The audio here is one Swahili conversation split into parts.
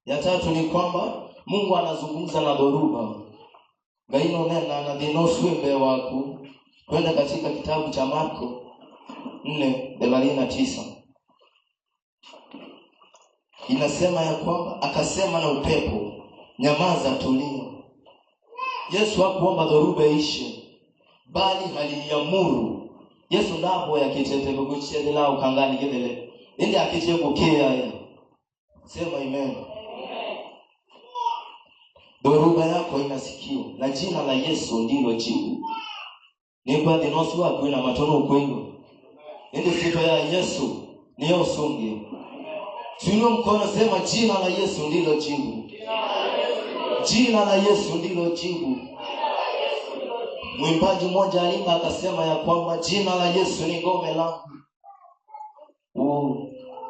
Ya tatu ni kwamba Mungu anazungumza na dhoruba. Gaino nena na dinoswimbe waku. Kwenda katika kitabu cha Marko 4:39. Inasema ya kwamba akasema na upepo, nyamaza, tulia. Yesu hakuomba dhoruba ishe, bali aliamuru. Yesu ndabo yakitete kuguchedela ukangani gedele. Ndi akitebukea ya. Sema amen. Dhoruba yako inasikio na jina la Yesu ndilo jibu. Ni kwa dinosu wako ina matono kwenu. Ndi sifa ya Yesu ni usungi. Tuinue mkono, sema jina la Yesu ndilo jibu. Jina la Yesu ndilo jibu. Mwimbaji mmoja alimba akasema ya kwamba jina la Yesu ni ngome langu.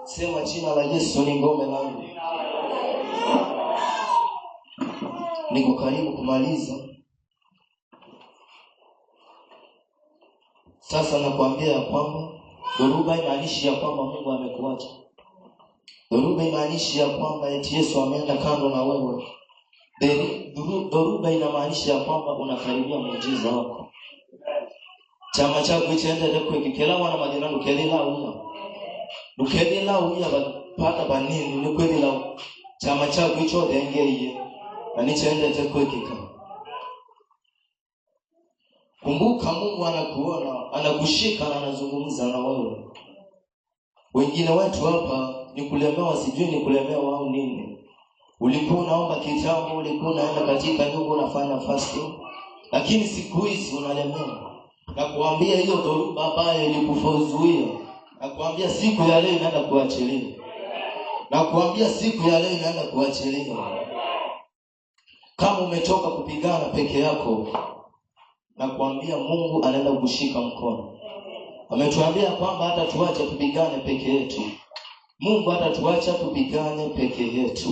Sema jina la Yesu ni ngome langu. Niko karibu kumaliza. Sasa nakwambia ya kwamba dhoruba imaanishi ya kwamba Mungu amekuacha. Dhoruba imaanishi ya kwamba eti Yesu ameenda kando na wewe. Dhoruba inamaanisha ya kwamba unakaribia muujiza wako. Chama chako ichende kwekela wana madina nukelela uya. Nukelela uya pata banini nukelela chama chako icho dengeye. Na nichende kwekeka. Kumbuka Mungu anakuona, anakushika na anazungumza na wewe. Wengine wetu hapa ni kulemewa, sijui ni kulemewa au nini. Ulikuwa unaomba kitambo, ulikuwa unaenda katika nyumba unafanya fasting, lakini siku hizi unalemewa. Na kuambia hiyo dhoruba ambayo ilikufuzuia, na kuambia siku ya leo inaenda kuachilia. Na kuambia siku ya leo inaenda kuachilia. Kama umetoka kupigana peke yako, na kuambia Mungu anaenda kushika mkono. Ametuambia kwamba hata tuache tupigane peke yetu. Mungu hata tuacha tupigane peke yetu.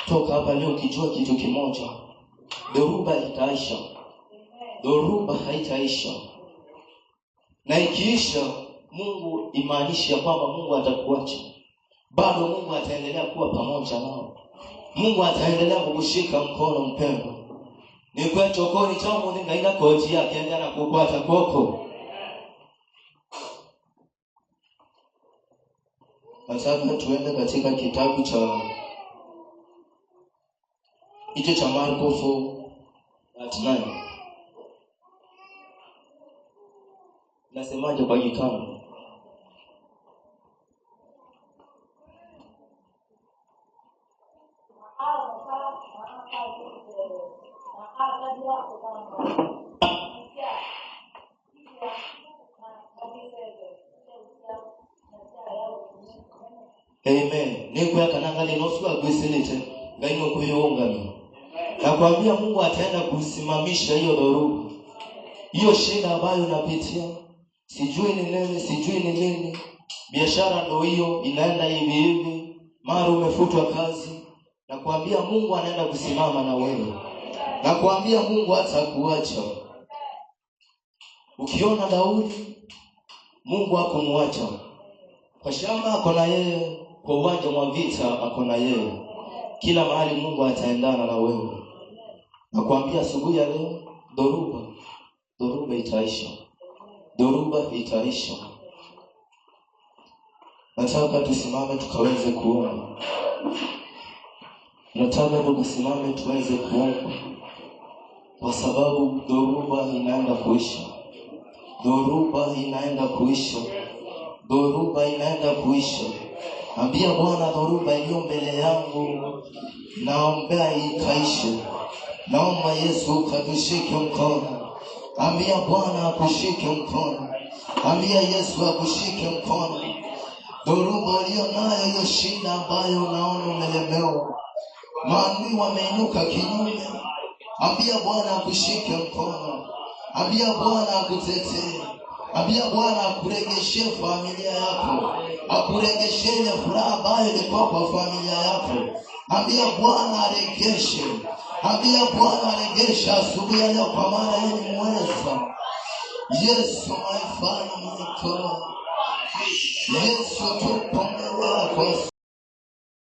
Toka hapa leo kijua kitu kimoja. Dhoruba itaisha. Dhoruba haitaisha. Na ikiisha, Mungu imaanishi ya kwamba Mungu atakuacha. Bado Mungu ataendelea kuwa pamoja nao. Mungu ataendelea kukushika mkono mpendwa. Ni kwa chokoni changu ningaenda koji yake enda na kukwata koko. Nataka tuende katika kitabu cha hicho cha Marko 4:9. Nasemaje kwa kitabu? Amen. Niko yakanangali nosu agweselete ngaino kuyongana. Nakwambia Mungu ataenda kusimamisha hiyo dhoruba. Hiyo shida ambayo unapitia, sijui ni nini, sijui ni nini. Biashara ndio hiyo inaenda hivi hivi. Mara umefutwa kazi. Nakwambia Mungu anaenda kusimama na wewe. Nakwambia Mungu hatakuacha. Ukiona Daudi, Mungu hakumwacha. Kwa shamba ako na yeye, kwa uwanja wa vita ako na yeye. Kila mahali Mungu ataendana na wewe. Nakwambia asubuhi ya leo, dhoruba itaisha. Dhoruba itaisha. Nataka tusimame tukaweze kuomba. Nataka tusimame tuweze kuomba. Kwa sababu dhoruba inaenda kuisha. Dhoruba inaenda kuisha. Dhoruba inaenda kuisha. Ambia Bwana, dhoruba iliyo mbele yangu naomba ikaishe. Naomba Yesu katushike mkono. Ambia Bwana akushike mkono. Ambia Yesu akushike mkono. Dhoruba iliyo nayo, hiyo shida ambayo unaona umelemewa, maadui wameinuka kinyume, ambia Bwana akushike mkono. Ambia Bwana akutetee. Ambia Bwana akuregeshe familia yako. Akuregeshe ile furaha ambayo ilikuwa kwa familia yako. Ambia Bwana aregeshe. Ambia Bwana aregeshe asubuhi ya leo, kwa maana yeye ni mweza. Yesu my Father, my God. Yesu tupo mbele yako.